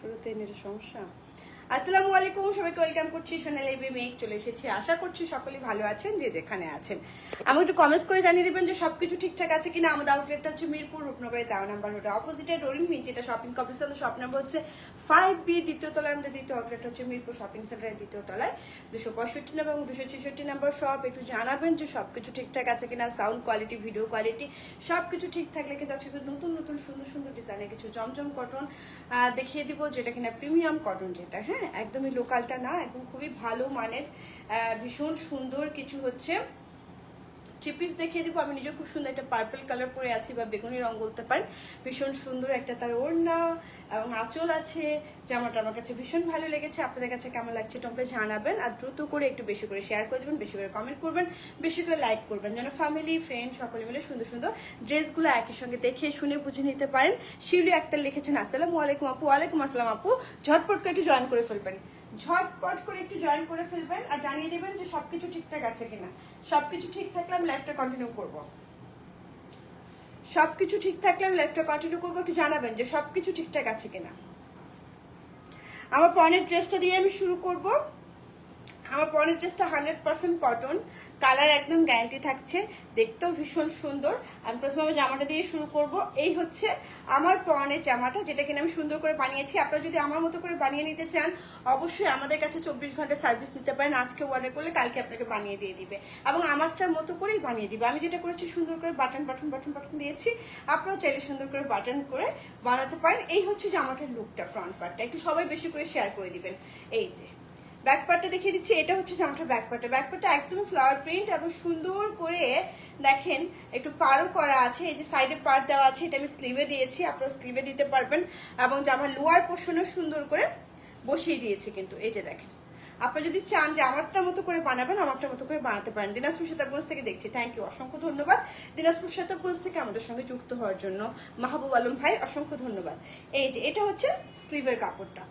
শুরুতে নেটের সমস্যা। আসসালামু আলাইকুম, সবাইকে ওয়েলকাম করছি। সোনালি মেক চলে এসেছি, আশা করছি সকলেই ভালো আছেন যে যেখানে আছেন। আমাকে একটু কমেন্টস করে জানিয়ে দিবেন যে সবকিছু ঠিকঠাক আছে কিনা। আমাদের আউটলেটটা হচ্ছে মিরপুর রূপনগরের 13 নম্বর রোড অপোজিটে ডোরিং মিট, যেটা শপিং কমপ্লেক্স হলো। শপ নাম্বার হচ্ছে 5B, দ্বিতীয় তলায়। আমাদের দ্বিতীয় আউটলেট হচ্ছে মিরপুর শপিং সেন্টারের দ্বিতীয় তলায় 265 নম্বর এবং 266 নম্বর শপ। একটু জানাবেন যে সবকিছু ঠিকঠাক আছে কিনা, সাউন্ড কোয়ালিটি, ভিডিও কোয়ালিটি সবকিছু ঠিক থাকলে কিন্তু আজকে নতুন নতুন সুন্দর সুন্দর ডিজাইনের কিছু জমজম কটন দেখিয়ে দিব, যেটা কিনা প্রিমিয়াম কটন, যেটা হ্যাঁ একদমই লোকালটা না, একদম খুবই ভালো মানের ভীষণ সুন্দর কিছু হচ্ছে থ্রি পিস দেখিয়ে দিব। আমি নিজে খুব সুন্দর একটা পার্পল কালার পরে আছি, বা বেগুনি রং বলতে পারেন। ভীষণ সুন্দর একটা তার ওড়না এবং আঁচল আছে। জামাটা আমার কাছে ভীষণ ভালো লেগেছে। আপনাদের কাছে কেমন লাগছে টমকে জানাবেন, আর দ্রুত করে একটু বেশি করে শেয়ার করে দেবেন, বেশি করে কমেন্ট করবেন, বেশি করে লাইক করবেন, যেন ফ্যামিলি ফ্রেন্ড সকলে মিলে সুন্দর সুন্দর ড্রেসগুলো একই সঙ্গে দেখে শুনে বুঝে নিতে পারেন। শিউলি আক্তার লিখেছেন আসসালামু আলাইকুম আপু। ওয়ালাইকুম আসসালাম আপু। ঝটপট করে একটু জয়েন করে ফেলবেন, ঝটপট করে একটু জয়েন করে ফেলবেন, আর জানিয়ে দেবেন যে সবকিছু ঠিকঠাক আছে কিনা। সবকিছু ঠিক থাকলে আমি লাইফটা কন্টিনিউ করবো। সবকিছু ঠিক থাকলে আমি লাইফটা কন্টিনিউ করবো। একটু জানাবেন যে সবকিছু ঠিকঠাক আছে কিনা। আমার পরনের ড্রেসটা দিয়ে আমি শুরু করব। আমার পরনের ড্রেসটা 100% কটন, কালার একদম গ্যারান্টি থাকছে, দেখতেও ভীষণ সুন্দর। আমি প্রথমে জামাটা দিয়ে শুরু করব। এই হচ্ছে আমার পরনের জামাটা, যেটা কিনা আমি সুন্দর করে বানিয়েছি। আপনারা যদি আমার মতো করে বানিয়ে নিতে চান, অবশ্যই আমাদের কাছে 24 ঘন্টা সার্ভিস নিতে পারেন। আজকে অর্ডার করলে কালকে আপনাকে বানিয়ে দিয়ে দিবে, এবং আমারটার মতো করেই বানিয়ে দিবে। আমি যেটা করেছি সুন্দর করে বাটন বাটন বাটন বাটন দিয়েছি, আপনারাও চাইলে সুন্দর করে বাটন করে বানাতে পারেন। এই হচ্ছে জামাটার লুকটা, ফ্রন্ট পার্টটা একটু সবাই বেশি করে শেয়ার করে দিবেন। এই যে ব্যাক পার্টটা দেখিয়ে দিচ্ছি, এটা হচ্ছে জামাটার ব্যাক পার্টটা। ব্যাক পার্টটা একদম ফ্লাওয়ার প্রিন্ট এবং সুন্দর করে দেখেন একটু পারও করা আছে। এই যে সাইডে পার্ট দেওয়া আছে, এটা আমি স্লিভে দিয়েছি, আপনারা স্লিভে দিতে পারবেন। এবং জামার লোয়ার পোর্শনও সুন্দর করে বসিয়ে দিয়েছি কিন্তু। এই যে দেখেন, আপনারা যদি চান যে আমারটার মতো করে বানাবেন, আমারটার মতো করে বানাতে পারেন। দিনাজপুর শতাবগঞ্জ থেকে দেখছি, থ্যাংক ইউ, অসংখ্য ধন্যবাদ দিনাজপুর শতাবগঞ্জ থেকে আমাদের সঙ্গে যুক্ত হওয়ার জন্য। মাহবুব আলম ভাই, অসংখ্য ধন্যবাদ। এই যে এটা হচ্ছে স্লিভের কাপড়টা,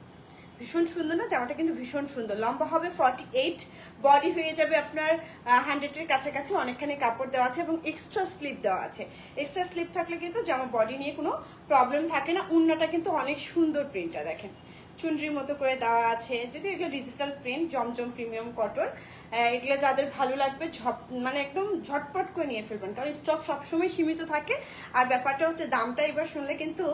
ভীষণ সুন্দর না জামাটা, কিন্তু ভীষণ সুন্দর। লম্বা হবে 48, বডি হয়ে যাবে আপনার 100-এর কাছাকাছি। অনেকখানি কাপড় দেওয়া আছে এবং এক্সট্রা স্লিপ দেওয়া আছে। এক্সট্রা স্লিপ থাকলে কিন্তু জামা বডি নিয়ে কোনো প্রবলেম থাকে না। উন্নাটা কিন্তু অনেক সুন্দর, প্রিন্টটা দেখেন চুনরির মতো করে দেওয়া আছে। যদি এগুলো ডিজিটাল প্রিন্ট, জমজম প্রিমিয়াম কটন, এগুলো যাদের ভালো লাগবে মানে একদম ঝটপট করে নিয়ে ফেলবেন, কারণ স্টক সবসময় সীমিত থাকে। আর ব্যাপারটা হচ্ছে দামটা এবার শুনলে কিন্তু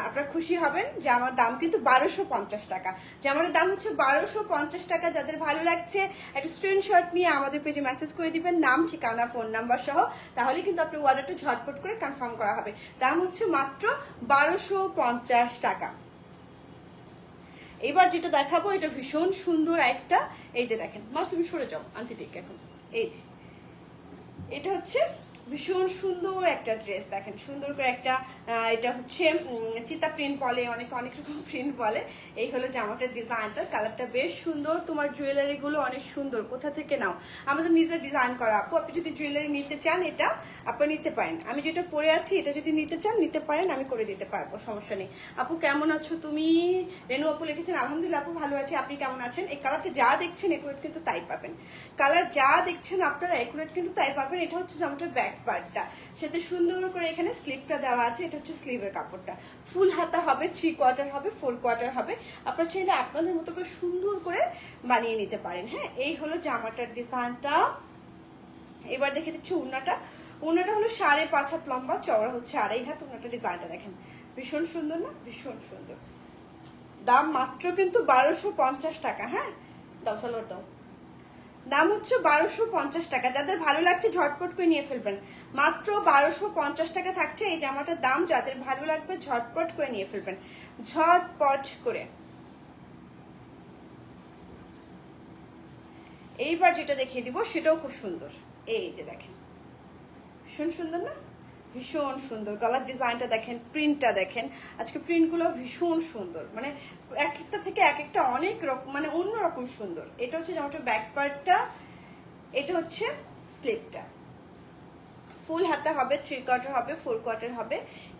আপনারা খুশি হবেন যে আমার দাম কিন্তু 1250 টাকা। যে আমার দাম হচ্ছে 1250 টাকা। যাদের ভালো লাগছে একটা স্ক্রিনশট নিয়ে আমাদের পেজে মেসেজ করে দিবেন, নাম, ঠিকানা, ফোন নাম্বার সহ, তাহলে কিন্তু আপনি অর্ডারটা ঝটপট করে কনফার্ম করা হবে। দাম হচ্ছে মাত্র 1250 টাকা। এবার যেটা দেখাবো, এটা ভীষণ সুন্দর একটা, এই যে দেখেন, মা তুমি সরে যাও আন্টি দেখে এখন। এই যে এটা হচ্ছে ভীষণ সুন্দর একটা ড্রেস, দেখেন সুন্দর করে একটা, এটা হচ্ছে চিতা প্রিন্ট বলে, অনেক অনেক রকম প্রিন্ট বলে। এই হলো জামাটার ডিজাইনটা, কালারটা বেশ সুন্দর। তোমার জুয়েলারি গুলো অনেক সুন্দর, কোথা থেকে নাও? আমাদের নিজের ডিজাইন করা আপু। আপনি যদি জুয়েলারি নিতে চান, এটা আপনি নিতে পারেন। আমি যেটা পরে আছি, এটা যদি নিতে চান নিতে পারেন, আমি করে দিতে পারবো, সমস্যা নেই। আপু কেমন আছো তুমি? রেনু আপু লিখেছেন আলহামদুলিল্লাহ আপু ভালো আছি, আপনি কেমন আছেন? এই কালারটা যা দেখছেন একুরেট কিন্তু তাই পাবেন। কালার যা দেখছেন আপনারা একুরেট কিন্তু তাই পাবেন। এটা হচ্ছে জামাটার ব্যাক পার্টটা, সাথে সুন্দর করে এখানে স্লিভটা দেওয়া আছে। এটা হচ্ছে স্লিভের কাপড়টা, ফুল হাতা হবে, 3 কোয়ার্টার হবে, 4 কোয়ার্টার হবে। আপনারা চাইলে আপনাদের মতো করে সুন্দর করে বানিয়ে নিতে পারেন। হ্যাঁ, এই হলো জামাটার ডিজাইনটা। এবার দেখে দিচ্ছি উন্নাটা। উন্নাটা হলো 5.5 হাত লম্বা, চওড়া হচ্ছে 2.5 হাত। উন্নাটা ডিজাইনটা দেখেন ভীষণ সুন্দর না, ভীষণ সুন্দর। দাম মাত্র কিন্তু 1250 টাকা। হ্যাঁ দাও সালোয়ার দাও। দাম হচ্ছে 1250 টাকা। যাদের ভালো লাগছে ঝটপট করে নিয়ে ফেলবেন, মাত্র 1250 টাকা থাকছে এই জামাটার দাম। যাদের ভালো লাগবে ঝটপট করে নিয়ে ফেলবেন, ঝটপট করে। এইবার যেটা দেখিয়ে দিব সেটাও খুব সুন্দর। এই যে দেখেন ভীষণ সুন্দর না, ভীষণ সুন্দর। গলার ডিজাইনটা দেখেন, প্রিন্টটা দেখেন। আজকে প্রিন্টগুলো ভীষণ সুন্দর, মানে এক একটা থেকে এক একটা অনেক রকম, মানে অন্যরকম সুন্দর। এটা হচ্ছে জামাটার ব্যাক পার্টটা, এটা হচ্ছে স্লিভটা। ফুল হাতা হবে, 3 কোয়ার্টার হবে, 4 কোয়ার্টার হবে।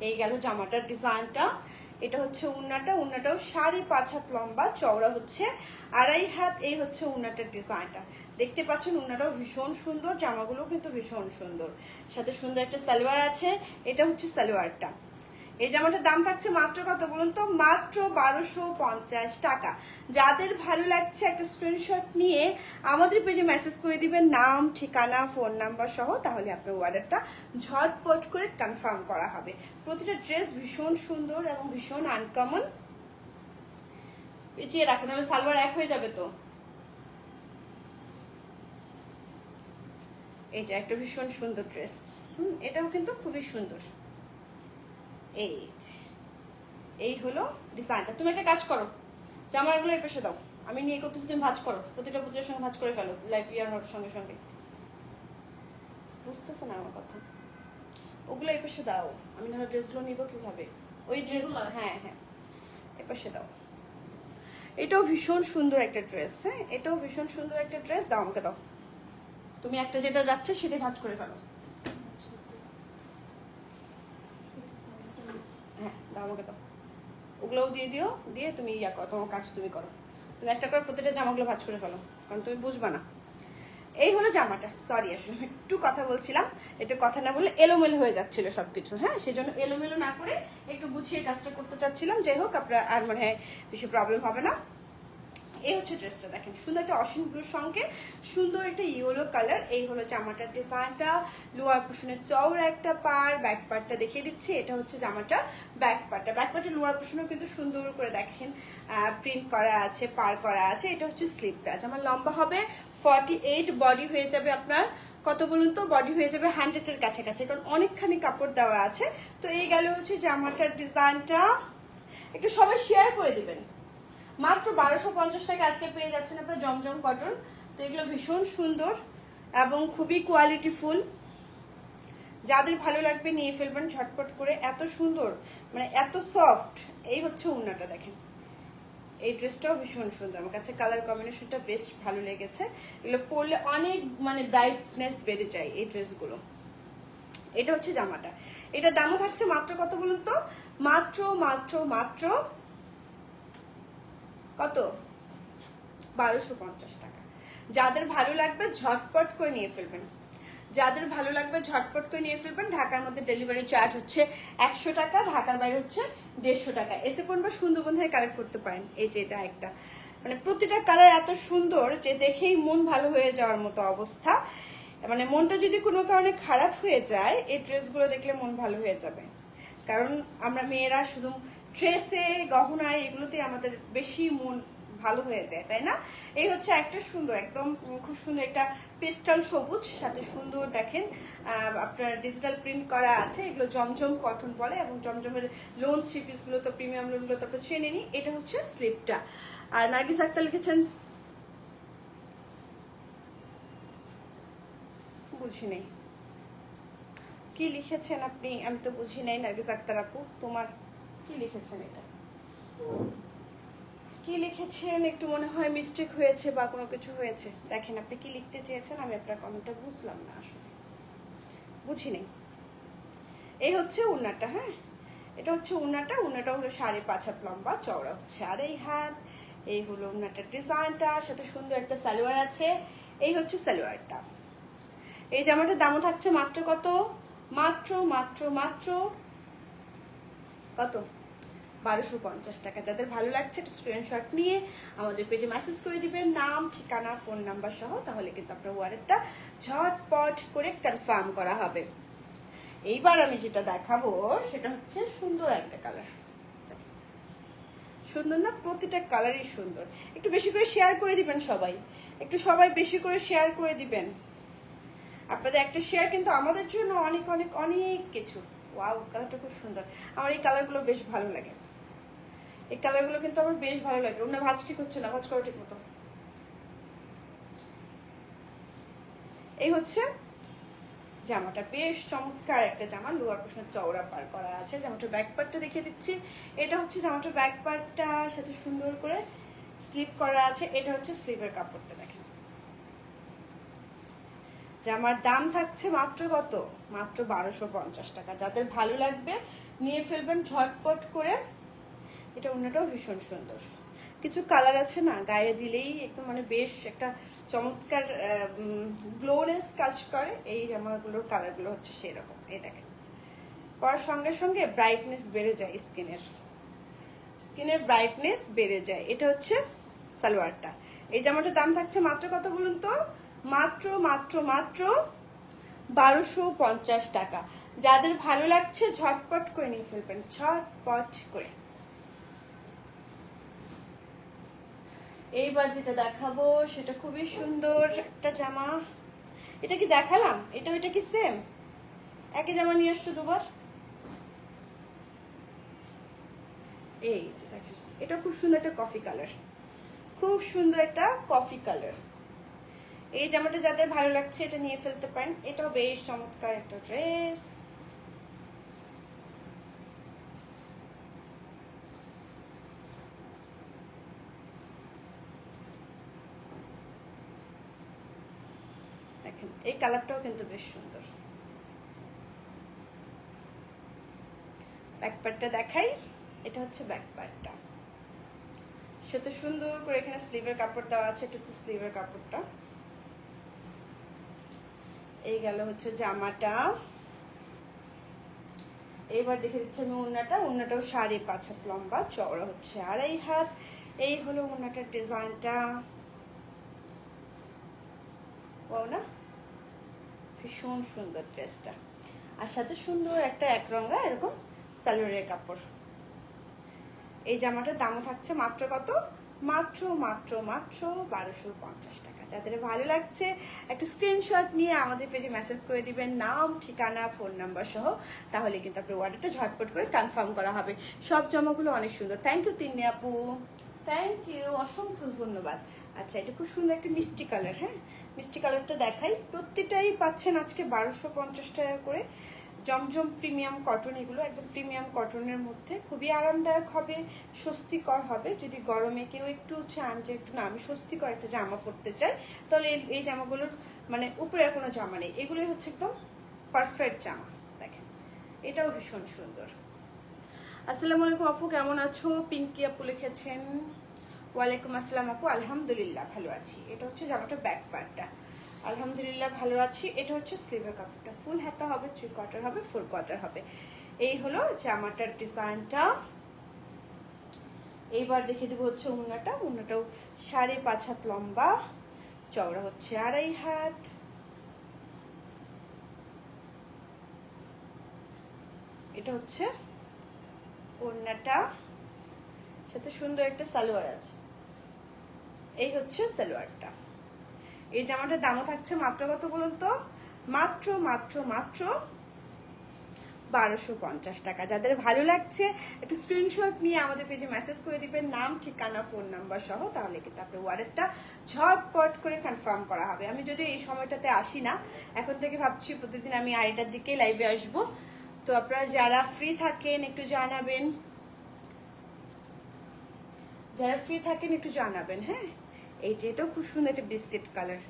এই গেল জামাটার ডিজাইনটা। এটা হচ্ছে উন্নাটা, উন্নাটাও 5.5 হাত লম্বা, চওড়া হচ্ছে 2.5 হাত। এই হচ্ছে উন্নাটার ডিজাইনটা, দেখতে পাচ্ছেন। উন্নাটাও ভীষণ সুন্দর, জামাগুলো কিন্তু ভীষণ সুন্দর। সাথে সুন্দর একটা সালোয়ার আছে, এটা হচ্ছে সালোয়ারটা। এই জামাটার দাম থাকছে মাত্র কত বলুন তো? মাত্র 1250 টাকা। যাদের ভালো লাগছে একটা স্ক্রিনশট নিয়ে আমাদের পেজে মেসেজ করে দিবেন, নাম, ঠিকানা, ফোন নাম্বার সহ, তাহলে আপনার অর্ডারটা ঝটপট করে কনফার্ম করা হবে। প্রতিটা ড্রেস ভীষণ সুন্দর এবং ভীষণ আনকমন। পেঁচিয়ে রাখুন, নাহলে সালোয়ার এক হয়ে যাবে তো। এই যে একটা ভীষণ সুন্দর ড্রেস, এটাও কিন্তু খুবই সুন্দর। এই হলো ডিজাইনটা। তুমি একটা কাজ করো, জামাগুলো এই পাশে দাও, আমি নিয়ে করতেছি, তুমি ভাঁজ করো, প্রতিটা প্রতিটার সঙ্গে ভাঁজ করে ফেলো, লাইভ ইয়ার হওয়ার সঙ্গে সঙ্গে। বুঝতেছে না আমার কথা? ওগুলো এই পাশে দাও, আমি ধরো ড্রেসগুলো নিবো কিভাবে? ওই ড্রেস, হ্যাঁ হ্যাঁ, এই পাশে দাও। এটাও ভীষণ সুন্দর একটা ড্রেস। হ্যাঁ, এটাও ভীষণ সুন্দর একটা ড্রেস। দাও আমাকে দাও, তুমি একটা যেটা যাচ্ছে সেটাই ভাঁজ করে ফেলো। হ্যাঁ দাও, আমাকে দাও, ওগুলোও দিয়ে দিও, দিয়ে তুমি ইয়া করো, তোমার কাজ তুমি করো। তুমি একটা করে প্রতিটা জামাগুলো ভাঁজ করে ফেলো, কারণ তুমি বুঝবা না। এই হলো জামাটা। সরি, আসলে আমি একটু কথা বলছিলাম, একটু কথা না বললে এলোমেলো হয়ে যাচ্ছিল সবকিছু। হ্যাঁ, সেই জন্য এলোমেলো না করে একটু গুছিয়ে কাজটা করতে চাচ্ছিলাম। যাই হোক, আপনার আর মনে হয় বেশি প্রবলেম হবে না। এই হচ্ছে ড্রেসটা, দেখেন সুন্দর একটা অসীম ব্লুর সঙ্গে সুন্দর একটা ইয়েলো কালার। এই হলো জামাটার ডিজাইনটা। লোয়ার পোর্শনের চওড়া একটা পার, ব্যাক পার্টটা দেখিয়ে দিচ্ছি। এটা হচ্ছে জামাটা ব্যাক পার্টটা। ব্যাক পার্টের লোয়ার পোর্শনও কিন্তু সুন্দর করে দেখেন প্রিন্ট করা আছে, পার করা আছে। এটা হচ্ছে স্লিপটা। জামার লম্বা হবে 48, বডি হয়ে যাবে আপনার কত বলুন তো? বডি হয়ে যাবে 100-এর কাছাকাছি, কারণ অনেকখানি কাপড় দেওয়া আছে। তো এই গেল হচ্ছে জামাটার ডিজাইনটা। একটু সবাই শেয়ার করে দিবেন। মাত্র 1250 টাকা আজকে পেয়ে যাচ্ছেন আপনার জমজম কটন। তো এগুলো ভীষণ সুন্দর এবং খুবই কোয়ালিটিফুল। যাদের ভালো লাগবে নিয়ে ফেলবেন ঝটপট করে। এত সুন্দর, মানে এত সফট। এই হচ্ছে ওড়নাটা, দেখেন এই ড্রেসটাও ভীষণ সুন্দর। আমার কাছে কালার কম্বিনেশনটা বেশ ভালো লেগেছে। এগুলো পরলে অনেক মানে ব্রাইটনেস বেড়ে যায় এই ড্রেসগুলো। এটা হচ্ছে জামাটা। এটা দামও থাকছে মাত্র কত বলুন তো? মাত্র মাত্র মাত্র কত? 1250 টাকা। যাদের ভালো লাগবে ঝটপট করে নিয়ে ফেলবেন, যাদের ভালো লাগবে ঝটপট করে নিয়ে ফেলবেন। ঢাকার মধ্যে ডেলিভারি চার্জ হচ্ছে 100 টাকা, ঢাকার বাইরে হচ্ছে 150 টাকা। এসে কোন বা সুন্দরবন থেকে কালেক্ট করতে পারেন। এই যে এটা একটা, মানে প্রতিটা কালার এত সুন্দর যে দেখেই মন ভালো হয়ে যাওয়ার মতো অবস্থা। মানে মনটা যদি কোনো কারণে খারাপ হয়ে যায়, এই ড্রেসগুলো দেখলে মন ভালো হয়ে যাবে। কারণ আমরা মেয়েরা শুধু ড্রেসে, গহনায়, এগুলোতে আমাদের বেশি মন ভালো হয়ে যায়, তাই না? এই হচ্ছে একটা সুন্দর, একদম খুব সুন্দর একটা পেস্টাল সবুজ, সাথে সুন্দর দেখেন আপনার ডিজিটাল প্রিন্ট করা আছে। এগুলো জমজম কটন বলে, এবং জমজমের লোন থ্রি পিসগুলো তো, প্রিমিয়াম লোনগুলো তো আপনার চেনে নিই। এটা হচ্ছে স্লিপটা। আর নার্গিস আক্তার লিখেছেন, বুঝি নেই কি লিখেছেন আপনি, আমি তো বুঝি নাই। নার্গিস আক্তার আপু, তোমার কি লিখেছেন? এটা কি লিখেছেন? একটু মনে হয় মিস্টেক হয়েছে বা কোনো কিছু হয়েছে। দেখেন আপনি কি লিখতে চেয়েছেন, আমি আপনার কমেন্টটা বুঝলাম না, আসলে বুঝি নেই। এই হচ্ছে ওড়নাটা। হ্যাঁ, এটা হচ্ছে ওড়নাটা। ওড়নাটা হলো 5.5 হাত লম্বা, চওড়া হচ্ছে 2.5 হাত। এই হলো ওড়নাটার ডিজাইনটা, সাথে সুন্দর একটা সালোয়ার আছে। এই হচ্ছে সালোয়ারটা। এই জামাটার দামও থাকছে মাত্র কত? মাত্র মাত্র মাত্র কত? 1250 টাকা। যাদের ভালো লাগছে একটা স্ক্রিনশট নিয়ে আমাদের পেজে মেসেজ করে দিবেন, নাম, ঠিকানা, ফোন নাম্বার সহ, তাহলে কিন্তু আপনার অর্ডারটা ঝটপট করে কনফার্ম করা হবে। এইবার আমি যেটা দেখাবো সেটা হচ্ছে সুন্দর একটা কালার। সুন্দর না? প্রতিটা কালারই সুন্দর। একটু বেশি করে শেয়ার করে দিবেন সবাই, একটু সবাই বেশি করে শেয়ার করে দিবেন। আপনাদের একটা শেয়ার কিন্তু আমাদের জন্য অনেক অনেক অনেক কিছু। ওয়াও, কালারটা খুব সুন্দর। আমার এই কালারগুলো বেশ ভালো লাগে। এই কালারগুলো কিন্তু আমার বেশ ভালো লাগে। ওনার ভাঁজ ঠিক হচ্ছে না, ভাঁজ করো ঠিক মতো। এই হচ্ছে জামাটা, বেশ চমৎকার একটা জামা। লোয়ার পোর্শনে চওড়া পার করা আছে। জামাটার ব্যাক পার্টটা দেখিয়ে দিচ্ছি। এটা হচ্ছে জামাটার ব্যাক পার্টটা, সাথে সুন্দর করে স্লিপ করা আছে। এটা হচ্ছে স্লিভের কাপড়টা, দেখেন। জামার দাম থাকছে মাত্র কত? মাত্র 1250 টাকা। যাদের ভালো লাগবে নিয়ে ফেলবেন ঝটপট করে। এটা অন্যটাও ভীষণ সুন্দর। কিছু কালার আছে না, গায়ে দিলেই একদম মানে বেশ একটা চমৎকার গ্লোনেস কাজ করে। এই জামাগুলোর কালারগুলো হচ্ছে সেই রকম। এই দেখেন, পরার সঙ্গে সঙ্গে ব্রাইটনেস বেড়ে যায়, স্কিনের ব্রাইটনেস বেড়ে যায়। এটা হচ্ছে সালোয়ারটা। এই জামাটার দাম থাকছে মাত্র কত বলুন তো? মাত্র মাত্র মাত্র 1250 টাকা। যাদের ভালো লাগছে ঝটপট করে নিয়ে ফেলবেন, ঝটপট করে। এইবার যেটা দেখাবো সেটা খুবই সুন্দর একটা জামা। এটা কি দেখালাম? এটা কি সেম? একই জামা নিয়ে আসছো দুবার। এই যে দেখেন, এটা খুব সুন্দর একটা কফি কালার, খুব সুন্দর একটা কফি কালার। এই জামাটা যাদের ভালো লাগছে এটা নিয়ে ফেলতে পারেন। এটাও বেশ চমৎকার একটা ড্রেস। দেখেন এই কালারটাও কিন্তু বেশ সুন্দর। ব্যাকপার্টটা দেখাই। এটা হচ্ছে ব্যাকপার্টটা, সেটা সুন্দর করে এখানে স্লিভের কাপড় দেওয়া আছে। এটা হচ্ছে স্লিভের কাপড়টা। এই গেল হচ্ছে জামাটা। এবার দেখে দিচ্ছি আমি ওড়নাটা। ওড়নাটাও 5.5 হাত লম্বা, চওড়া হচ্ছে 2.5 হাত। এই হলো ওড়নাটার ডিজাইনটা। ও না, ভীষণ সুন্দর ড্রেসটা। আর সাথে সুন্দর একটা একরঙা এরকম সালোয়ারের কাপড়। এই জামাটার দামও থাকছে মাত্র কত? মাত্র মাত্র মাত্র 1250 টাকা। যাদের ভালো লাগছে একটা স্ক্রিনশট নিয়ে আমাদের পেজে মেসেজ করে দিবেন, নাম, ঠিকানা, ফোন নাম্বার সহ। তাহলে কিন্তু আপনার অর্ডারটা ঝটপট করে কনফার্ম করা হবে। সব জামাগুলো অনেক সুন্দর। থ্যাংক ইউ তিন্নি আপু, থ্যাংক ইউ, অসংখ্য ধন্যবাদ। আচ্ছা, এটা খুব সুন্দর একটা মিষ্টি কালার। হ্যাঁ, মিষ্টি কালারটা দেখাই। প্রত্যেকটাই পাচ্ছেন আজকে 1250 টাকা করে। জমজম প্রিমিয়াম কটন, এগুলো একদম প্রিমিয়াম কটনের মধ্যে খুবই আরামদায়ক হবে, স্বস্তিকর হবে। যদি গরমে কেউ একটু চান যে একটু না আমি স্বস্তিকর একটা জামা পরতে চাই, তাহলে এই জামাগুলোর মানে উপরে আর কোনো জামা নেই, এগুলোই হচ্ছে একদম পারফেক্ট জামা। দেখেন এটাও ভীষণ সুন্দর। আসসালামু আলাইকুম আপু, কেমন আছো? পিঙ্কি আপু লিখেছেন। ওয়ালাইকুম আসসালাম আপু, আলহামদুলিল্লাহ ভালো আছি। এটা হচ্ছে জামাটা ব্যাক পার্টটা। আলহামদুলিল্লাহ ভালো আছি। এটা হচ্ছে স্লিভের কাপড়টা, ফুল হাতা হবে, 3 কোয়ার্টার হবে, 4 কোয়ার্টার হবে। এই হলো জামাটার ডিজাইনটা। এইবার দেখে দেবো হচ্ছে ওড়নাটা। ওড়নাটাও 5.5 হাত লম্বা, চওড়া হচ্ছে 2.5 হাত। এটা হচ্ছে ওড়নাটা, সাথে সুন্দর একটা সালোয়ার আছে। এই হচ্ছে সালোয়ারটা। এই জামাটার দামও থাকছে মাত্র কত বলুন তো? মাত্র মাত্র মাত্র 1250 টাকা। যাদের ভালো লাগছে একটা স্ক্রিনশট নিয়ে আমাদের পেজে মেসেজ করে দিবেন, নাম, ঠিকানা, ফোন নাম্বার সহ। তাহলে কিন্তু আপনার অর্ডারটা ঝটপট করে কনফার্ম করা হবে। আমি যদি এই সময়টাতে আসি না, এখন থেকে ভাবছি প্রতিদিন আমি 2:30টার দিকে লাইভে আসবো। তো আপনারা যারা ফ্রি থাকেন একটু জানাবেন, যারা ফ্রি থাকেন একটু জানাবেন। হ্যাঁ, এই যে এটাও খুব সুন্দর একটা বিস্কিট কালার,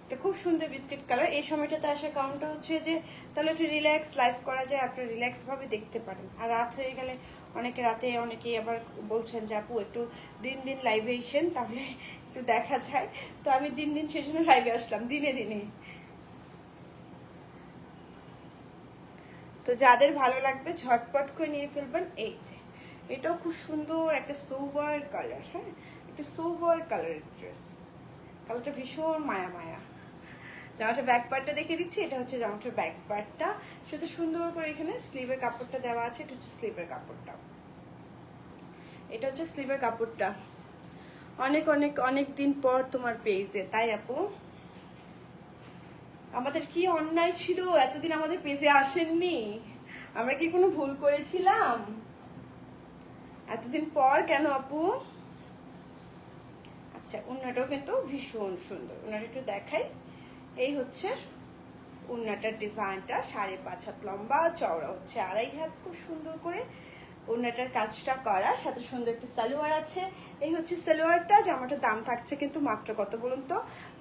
এটা খুব সুন্দর বিস্কিট কালার। এই সময়টাতে আসার কারণটা হচ্ছে যে তাহলে একটু রিল্যাক্স লাইফ করা যায়, আপনারা রিল্যাক্স ভাবে দেখতে পারেন। আর রাত হয়ে গেলে অনেকে রাতে অনেকেই আবার বলছেন যে আপু একটু দিন দিন লাইভে এসেন, তাহলে একটু দেখা যায়। তো আমি দিন দিন সেজন্য লাইভে আসলাম, দিনে দিনে। তো যাদের ভালো লাগবে ঝটপট করে নিয়ে ফেলবেন। এই যে এটাও খুব সুন্দর একটা সোভার কালার। হ্যাঁ, একটা সোভার কালারের ড্রেস, কালারটা ভীষণ মায়া মায়া। জামাটার ব্যাক পার্টটা দেখিয়ে দিচ্ছি। এটা হচ্ছে জামাটার ব্যাক পার্টটা, সেটা সুন্দর করে এখানে স্লিভের কাপড়টা দেওয়া আছে। এটা হচ্ছে স্লিভের কাপড়টা, এটা হচ্ছে স্লিভের কাপড়টা। অনেক অনেক অনেক দিন পর তোমার পেজে, তাই আপু? আমাদের কি অন্যায় ছিল এতদিন আমাদের পেজে আসেননি? আমরা কি কোনো ভুল করেছিলাম? এতদিন পর কেন আপু? আচ্ছা, ওড়নাটাও কিন্তু ভীষণ সুন্দর। ওড়নাটা একটু দেখাই। এই হচ্ছে ওড়নাটার ডিজাইনটা, 5.5 হাত লম্বা, চওড়া হচ্ছে 2.5 হাত। খুব সুন্দর করে ওড়নাটার কাজটা করা, সাথে সুন্দর একটা সালোয়ার আছে। এই হচ্ছে সালোয়ারটা। জামাটার দাম থাকছে কিন্তু মাত্র কত বলুন তো?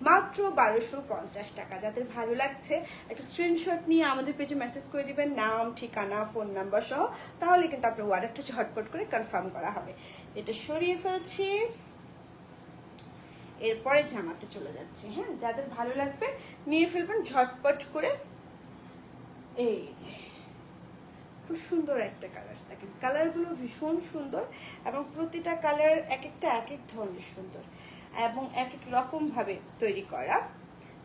মাত্র 1250 টাকা। যাদের ভালো লাগছে একটা স্ক্রিনশট নিয়ে আমাদের পেজে মেসেজ করে দিবেন, নাম, ঠিকানা, ফোন নাম্বার সহ। তাহলে কিন্তু আপনার অর্ডারটা ঝটপট করে কনফার্ম করা হবে। এটা সরিয়ে ফেলছি, এরপরে জামাতে চলে যাচ্ছে। হ্যাঁ, যাদের ভালো লাগবে নিয়ে ফেলবেন ঝটপট করে। এই যে খুব সুন্দর একটা কালার। দেখেন কালারগুলো ভীষণ সুন্দর এবং প্রতিটা কালার এক একটা এক এক ধরনের সুন্দর এবং এক এক রকমভাবে তৈরি করা।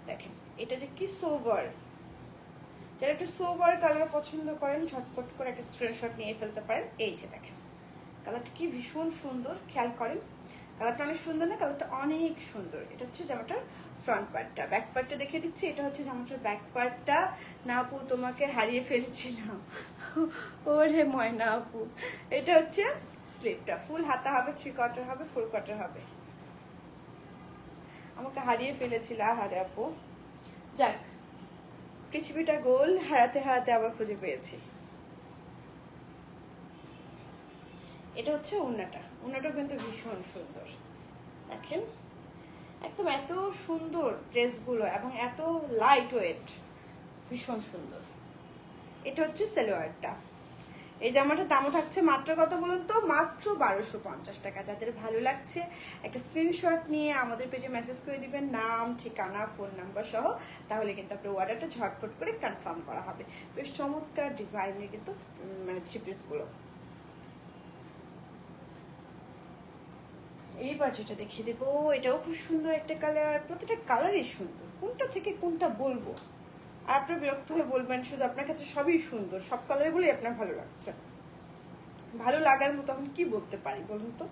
দেখেন এটা যে কি সোভার, যারা একটু সোভার কালার পছন্দ করেন ঝটপট করে একটা স্ক্রিনশট নিয়ে ফেলতে পারেন। এই যে দেখেন কালারটা কি ভীষণ সুন্দর, খেয়াল করেন কালারটা অনেক সুন্দর না? কালারটা অনেক সুন্দর। এটা হচ্ছে জামাটার ফ্রন্ট পার্টটা। ব্যাক পার্টটা দেখিয়ে দিচ্ছি, এটা হচ্ছে জামাটার ব্যাক পার্টটা। না আপু তোমাকে হারিয়ে ফেলেছিলাম, ওরে ময়না আপু। এটা হচ্ছে স্লিভটা, ফুল হাতা হবে, 3 কোয়ার্টার হবে, 4 কোয়ার্টার হবে। আমাকে হারিয়ে ফেলেছিল আহারে আপু, যাক পৃথিবীটা গোল, হারাতে হারাতে আবার খুঁজে পেয়েছি। এটা হচ্ছে ওড়নাটা, ওড়নাটা কিন্তু ভীষণ সুন্দর। দেখেন একদম এত সুন্দর ড্রেসগুলো এবং এত লাইট ওয়েট, ভীষণ সুন্দর। এটা হচ্ছে সালোয়ারটা। এই জামাটার দামও থাকছে মাত্র কত বলুন তো? মাত্র 1250 টাকা। যাদের ভালো লাগছে একটা স্ক্রিনশট নিয়ে আমাদের পেজে মেসেজ করে দিবেন, নাম, ঠিকানা, ফোন নাম্বার সহ, তাহলে কিন্তু আপনার অর্ডারটা ঝটপট করে কনফার্ম করা হবে। বেশ চমৎকার ডিজাইনের কিন্তু মানে 3 পিসগুলো। এইবার যেটা দেখিয়ে দেবো, এটাও খুব সুন্দর একটা কালার, প্রতিটা কালারই সুন্দর, কোনটা থেকে কোনটা বলবো আর আপনার বিরক্ত হয়ে বলবেন শুধু আপনার কাছে সবই সুন্দর, সব কালারগুলোই আপনার ভালো লাগছে। ভালো লাগার মতো এখন কি বলতে পারি বলুন তো?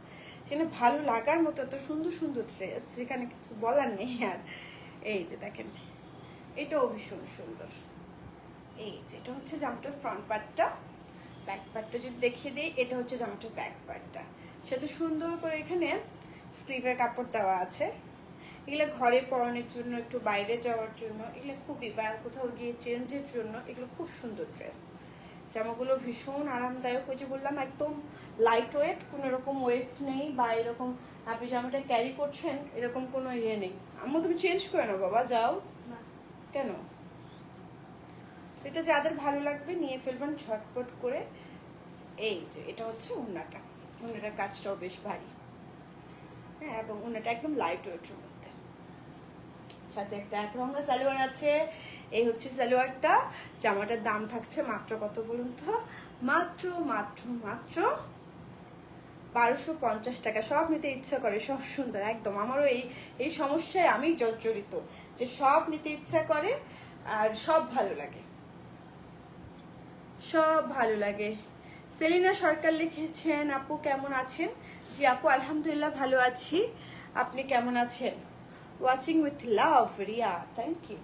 এখানে ভালো লাগার মতো এত সুন্দর সুন্দর ড্রেস, সেখানে কিছু বলার নেই আর। এই যে দেখেন এটাও ভীষণ সুন্দর। এই যে এটা হচ্ছে জামাটার ফ্রন্ট পার্টটা। ব্যাক পার্টটা যদি দেখিয়ে দিই, এটা হচ্ছে জামাটার ব্যাক পার্টটা। সেটা সুন্দর করে এখানে স্লিভের কাপড় দেওয়া আছে। এগুলো ঘরে পরানোর জন্য, একটু বাইরে যাওয়ার জন্য, এগুলো খুবই, বা কোথাও গিয়ে চেঞ্জের জন্য এগুলো খুব সুন্দর ড্রেস। জামাগুলো ভীষণ আরামদায়ক। ওই যে বললাম একদম লাইট ওয়েট, কোনো রকম ওয়েট নেই বা এরকম আপনি জামাটা ক্যারি করছেন এরকম কোনো ইয়ে নেই। আম্মু তুমি চেঞ্জ করে নাও বাবা, যাও না কেন। এটা যাদের ভালো লাগবে নিয়ে ফেলবেন ঝটপট করে। এই যে এটা হচ্ছে ওড়নাটা, ওড়নাটার কাজটাও বেশ ভারী, হ্যাঁ, এবং ওড়নাটা একদম লাইট ওয়েটের মধ্যে, সাথে একটা এক রঙের সালোয়ার আছে। এই হচ্ছে সালোয়ারটা। জামাটার দাম থাকছে মাত্র কত বলুন তো? মাত্র মাত্র মাত্র 1250 টাকা। সব নিতে ইচ্ছা করে, সব সুন্দর একদম। আমারও এই সমস্যায় আমি জর্জরিত, যে সব নিতে ইচ্ছা করে আর সব ভালো লাগে, সব ভালো লাগে। সেলিনা সরকার লিখেছেন, আপু কেমন আছেন? জি আপু আলহামদুলিল্লাহ ভালো আছি, আপনি কেমন আছেন? Watching with love Riya, thank you.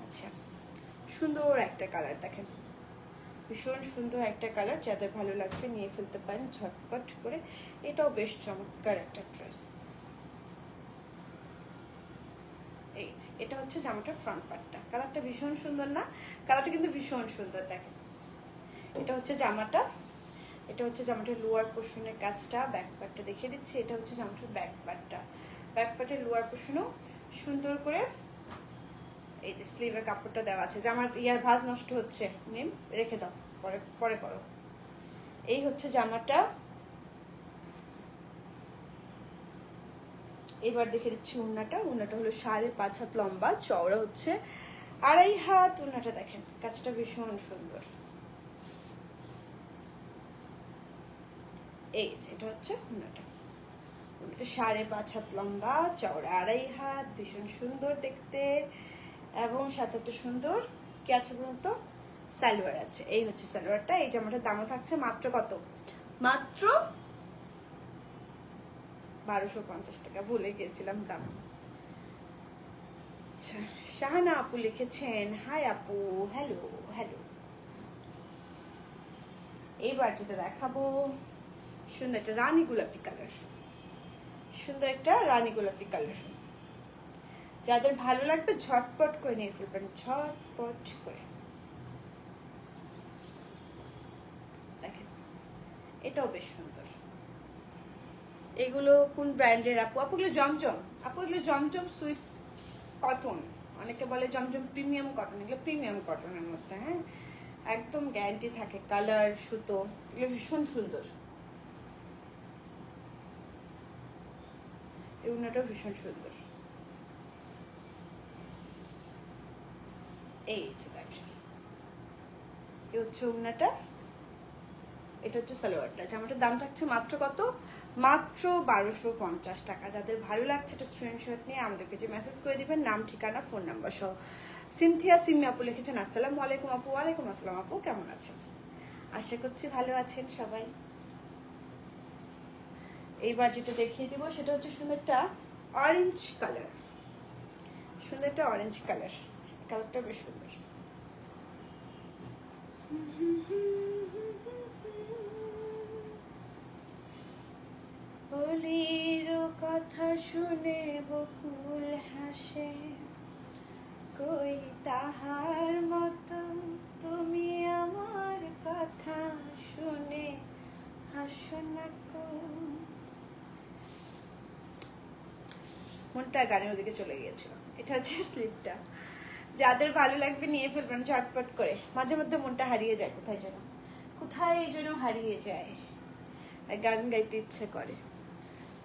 আচ্ছা সুন্দর একটা কালার দেখেন, ভীষণ সুন্দর একটা কালার, যাদের ভালো লাগবে নিয়ে ফেলতে পারেন ঝটপট করে। এটাও বেশ চমৎকার একটা ড্রেস। এই যে এটা হচ্ছে জামাটার ফ্রন্ট পার্টটা। কালারটা ভীষণ সুন্দর না? কালারটা কিন্তু ভীষণ সুন্দর। দেখেন এটা হচ্ছে জামাটা, এটা হচ্ছে জামাটার লোয়ার পোর্শনের কাজটা। ব্যাক পার্টটা দেখিয়ে দিচ্ছি, এটা হচ্ছে জামাটার ব্যাক পার্টটা। ব্যাক পার্টের লোয়ার পোর্শনও সুন্দর করে এই যে স্লিভের কাপড়টা দেওয়া আছে। জামার ইয়ার ভাঁজ নষ্ট হচ্ছে, নিন রেখে দাও, পরে পরে করো। এই হচ্ছে জামাটা। এবার দেখে দিচ্ছি ওড়নাটা। ওড়নাটা হলো 5.5 হাত লম্বা, চওড়া হচ্ছে 2.5 হাত। ওড়নাটা দেখেন কাজটা ভীষণ সুন্দর। এই যে এটা হচ্ছে ওড়নাটা। ওড়নাটা 5.5 হাত লম্বা, চওড়া 2.5 হাত, ভীষণ সুন্দর দেখতে। এবং সাথে একটা সুন্দর কি আছে বলুন তো? সালোয়ার আছে। এই হচ্ছে সালোয়ারটা। এই জামাটার দামও থাকছে মাত্র কত? মাত্র 1250 টাকা, ভুলে গিয়েছিলাম দাম। আচ্ছা শাহানা আপু লিখেছেন, হাই আপু, হ্যালো হ্যালো। এইবার যেটা দেখাবো, সুন্দর একটা রানী গোলাপি কালার, সুন্দর একটা রানী গোলাপি কালার। যাদের ভালো লাগবে ঝটপট করে নিয়ে ফেলবেন, ঝটপট করে। দেখেন এটাও বেশ সুন্দর। এগুলো কোন ব্র্যান্ডের আপু? আপুগুলো জমজম, আপু এগুলো জমজম সুইস কটন, অনেকে বলে জমজম প্রিমিয়াম কটন। এগুলো প্রিমিয়াম কটনের মধ্যে, হ্যাঁ, একদম গ্যারান্টি থাকে। কালার, সুতো, এগুলো ভীষণ সুন্দর। এই ওড়নাটাও ভীষণ সুন্দর। এই যে দেখেন এই হচ্ছে ওড়নাটা, এটা হচ্ছে সালোয়ারটা। জামাটার দাম থাকছে মাত্র কত? মাত্র 1250 টাকা। যাদের ভালো লাগছে একটা স্ক্রিনশট নিয়ে আমাদের পেজে মেসেজ করে দিবেন, নাম, ঠিকানা, ফোন নাম্বার সহ। সিনথিয়া সিমি আপু লিখেছেন, আসসালামু আলাইকুম আপু। ওয়ালাইকুম আসসালাম আপু, কেমন আছেন? আশা করছি ভালো আছেন সবাই। এইবার যেটা দেখিয়ে দিব সেটা হচ্ছে সুন্দর একটা অরেঞ্জ কালার, সুন্দর একটা অরেঞ্জ কালার। কালারটা বেশ সুন্দর। বলির কথা শুনে বকুল হাসে, কই তাহার মতো তুমি আমার কথা শুনে হাসো না কো। মনটা গানের ওদিকে চলে গিয়েছিল। এটা হচ্ছে স্লিপটা। যাদের ভালো লাগবে নিয়ে ফেলবেন ঝটপট করে। মাঝে মধ্যে মনটা হারিয়ে যায় কোথায় যেন, কোথায় যেন হারিয়ে যায়, আর গান গাইতে ইচ্ছে করে।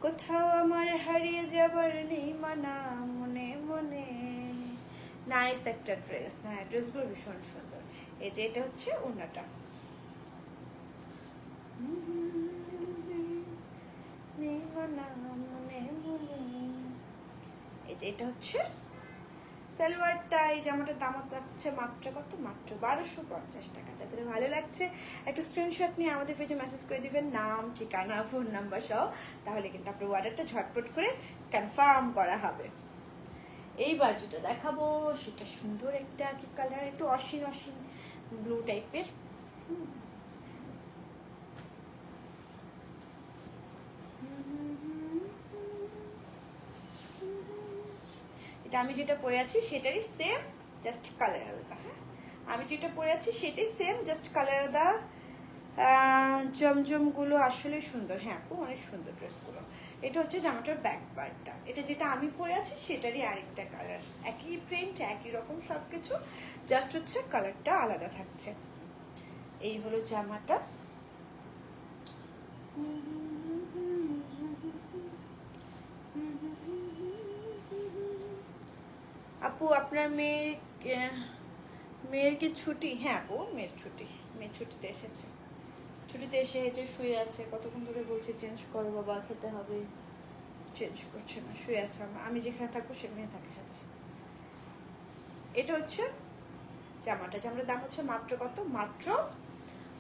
কোথাও আমার হারিয়ে যাবার নেই মানা, মনে মনে। নাইস একটা ড্রেস। হ্যাঁ, ড্রেসগুলো ভীষণ সুন্দর। এই যে এটা হচ্ছে ওড়নাটা, নেই মানা মনে মনে। এই যে এটা হচ্ছে সালোয়ারটা। এই জামাটার দাম থাকছে মাত্র কত? মাত্র 1250 টাকা। যাদের ভালো লাগছে একটা স্ক্রিনশট নিয়ে আমাদের পেজে মেসেজ করে দিবেন, নাম, ঠিকানা, ফোন নাম্বার সহ। তাহলে কিন্তু আপনার অর্ডারটা ঝটপট করে কনফার্ম করা হবে। এইবার যেটা দেখাবো সেটা সুন্দর একটা কি কালার, একটু অসীন অসীন ব্লু টাইপের। এটা আমি যেটা পরে আছি সেটারই সেম, জাস্ট কালার আলাদা। হ্যাঁ, আমি যেটা পরে আছি সেটাই সেম, জাস্ট কালার আলাদা। জমজমগুলো আসলে সুন্দর। হ্যাঁ আপু, অনেক সুন্দর ড্রেসগুলো। এটা হচ্ছে জামাটার ব্যাক পার্টটা। এটা যেটা আমি পরে আছি সেটারই আরেকটা কালার, একই প্রিন্ট, একই রকম সব কিছু, জাস্ট হচ্ছে কালারটা আলাদা থাকছে। এই হলো জামাটা। আপু আপনার মেয়ের কি ছুটি? হ্যাঁ আপু, মেয়ের ছুটি। মেয়ের ছুটিতে এসেছে, ছুটিতে এসে যে শুয়ে আছে। কতক্ষণ ধরে বলছে চেঞ্জ করো বাবা, খেতে হবে, চেঞ্জ করছে না, শুয়ে আছে। আমি যেখানে থাকবো সেখানে থাকে সাথে সাথে। এটা হচ্ছে জামাটা। জামাটার দাম হচ্ছে মাত্র কত? মাত্র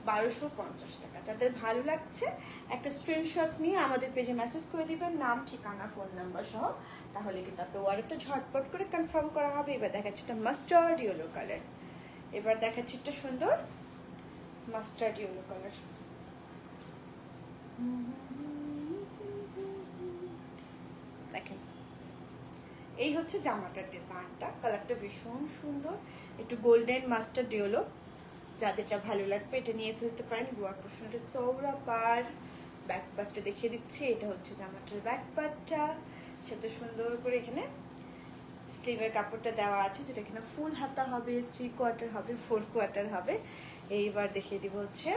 1250 টাকা। যাদের ভালো লাগছে একটা স্ক্রিনশট নিয়ে আমাদের পেজে মেসেজ করে দিবেন, নাম, ঠিকানা, ফোন নাম্বার সহ। তাহলে কিন্তু আপনার অর্ডারটা ঝটপট করে কনফার্ম করা হবে। এবার দেখাচ্ছি একটা মাস্টার্ড ইয়েলো কালার। এবার দেখাচ্ছি একটা সুন্দর মাস্টার্ড ইয়েলো কালার। দেখেন, এই হচ্ছে জামাটার ডিজাইনটা। কালারটা ভীষণ সুন্দর, একটু গোল্ডেন মাস্টার্ড ইয়েলো। যাদেরটা ভালো লাগবে এটা নিয়ে ফেলতে পারেন। গোয়ার পোর্শনটা চৌড়া পার, ব্যাক পার্টটা দেখিয়ে দিচ্ছি। এটা হচ্ছে জামাটার ব্যাক পার্টটা, সাথে সুন্দর করে এখানে স্লিভের কাপড়টা দেওয়া আছে, যেটা এখানে ফুল হাতা হবে, 3 কোয়ার্টার হবে, 4 কোয়ার্টার হবে। এইবার দেখিয়ে দিব হচ্ছে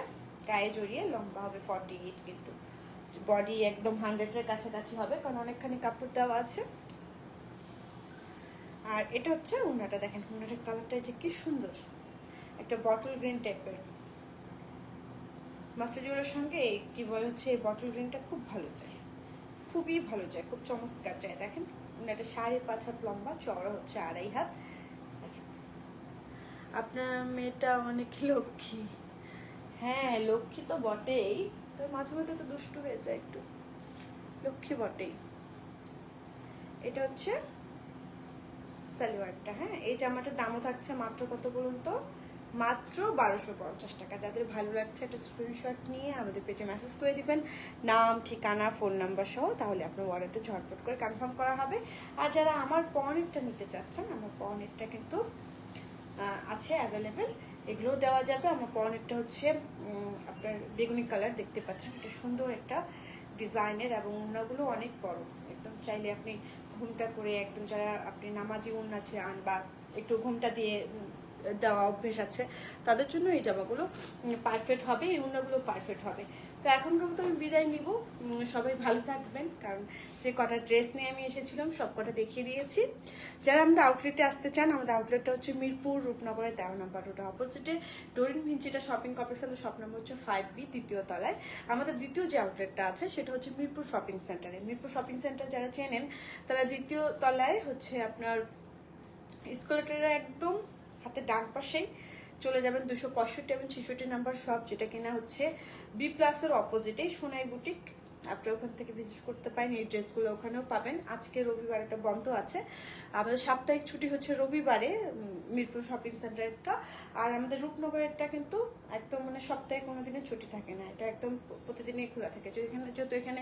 গায়ে জড়িয়ে লম্বা হবে 48, কিন্তু বডি একদম 100-এর কাছাকাছি হবে, কারণ অনেকখানি কাপড় দেওয়া আছে। আর এটা হচ্ছে ওড়নাটা। দেখেন ওড়নাটার কালারটা যে কি সুন্দর, একটা বটল গ্রিন টাইপের। মাস্টার্ড ইয়েলোর সঙ্গে কি বলে হচ্ছে এই বটল গ্রিনটা খুব ভালো যায়, খুবই ভালো যায়, খুব চমৎকার যায়। দেখেন ওড়নাটা 5.5 হাত লম্বা, চওড়া হচ্ছে 2.5 হাত। দেখেন আপনার মেয়েটা অনেক লক্ষ্মী। হ্যাঁ লক্ষ্মী তো বটেই, তো মাঝে মধ্যে তো দুষ্টু হয়ে যায় একটু, লক্ষ্মী বটেই। এটা হচ্ছে সালোয়ারটা। হ্যাঁ, এই জামাটার দামও থাকছে মাত্র কত বলুন তো? মাত্র 1250 টাকা। যাদের ভালো লাগছে একটা স্ক্রিনশট নিয়ে আমাদের পেজে মেসেজ করে দিবেন, নাম, ঠিকানা, ফোন নাম্বার সহ। তাহলে আপনার অর্ডারটা ঝটপট করে কনফার্ম করা হবে। আর যারা আমার পনেরটা নিতে চাচ্ছেন, আমার পনেরটা কিন্তু আছে অ্যাভেলেবেল, এগুলোও দেওয়া যাবে। আমার পনেরটা হচ্ছে আপনার বেগুনি কালার, দেখতে পাচ্ছেন, এটা সুন্দর একটা ডিজাইনের, এবং ওড়নাগুলো অনেক বড়। একদম চাইলে আপনি ঘুমটা করে, একদম যারা আপনি নামাজি ওড়না চান বা একটু ঘুমটা দিয়ে দেওয়া অভ্যেস আছে, তাদের জন্য এই জামাগুলো পারফেক্ট হবে, এই ওড়নাগুলো পারফেক্ট হবে। তো এখনকার মতো আমি বিদায় নিব। সবাই ভালো থাকবেন, কারণ যে কটা ড্রেস নিয়ে আমি এসেছিলাম সব কটা দেখিয়ে দিয়েছি। যারা আমাদের আউটলেটে আসতে চান, আমাদের আউটলেটটা হচ্ছে মিরপুর রূপনগরের 13 নম্বর রোড অপোজিটে ডোরিন ভিঞ্চিটা শপিং কমপ্লেক্সের শপ নম্বর হচ্ছে 5B, দ্বিতীয় তলায়। আমাদের দ্বিতীয় যে আউটলেটটা আছে সেটা হচ্ছে মিরপুর শপিং সেন্টারে। মিরপুর শপিং সেন্টার যারা চেনেন তারা দ্বিতীয় তলায় হচ্ছে আপনার স্কুলেটারের একদম হাতে ডান পাশেই চলে যাবেন 265 এবং 66 নাম্বার শপ, যেটা কিনা হচ্ছে বি প্লাসের অপোজিটে সোনাই বুটিক। আপনি ওখান থেকে ভিজিট করতে পারেন, এই ড্রেসগুলো ওখানেও পাবেন। আজকে রবিবার একটা বন্ধ আছে, আমাদের সাপ্তাহিক ছুটি হচ্ছে রবিবারে মিরপুর শপিং সেন্টারটা। আর আমাদের রূপনগরেরটা কিন্তু একদম মানে সপ্তাহে কোনো দিনে ছুটি থাকে না, এটা একদম প্রতিদিনই খোলা থাকে। যেহেতু এখানে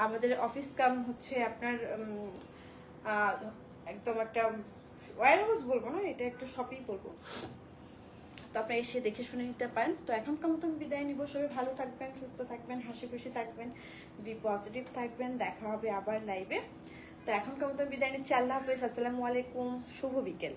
আমাদের অফিস কাম হচ্ছে আপনার একদম একটা ওয়ার হাউস বলবো না, এটা একটা শপিং বলবো। তো আপনি এসে দেখে শুনে নিতে পারেন। তো এখনকার মতো বিদায় নিব। সবাই ভালো থাকবেন, সুস্থ থাকবেন, হাসি খুশি থাকবেন, বি পজিটিভ থাকবেন। দেখা হবে আবার লাইভে। তো এখনকার মতো বিদায় নিচ্ছি। আল্লাহ হাফেজ, আসসালামু আলাইকুম, শুভ বিকেল।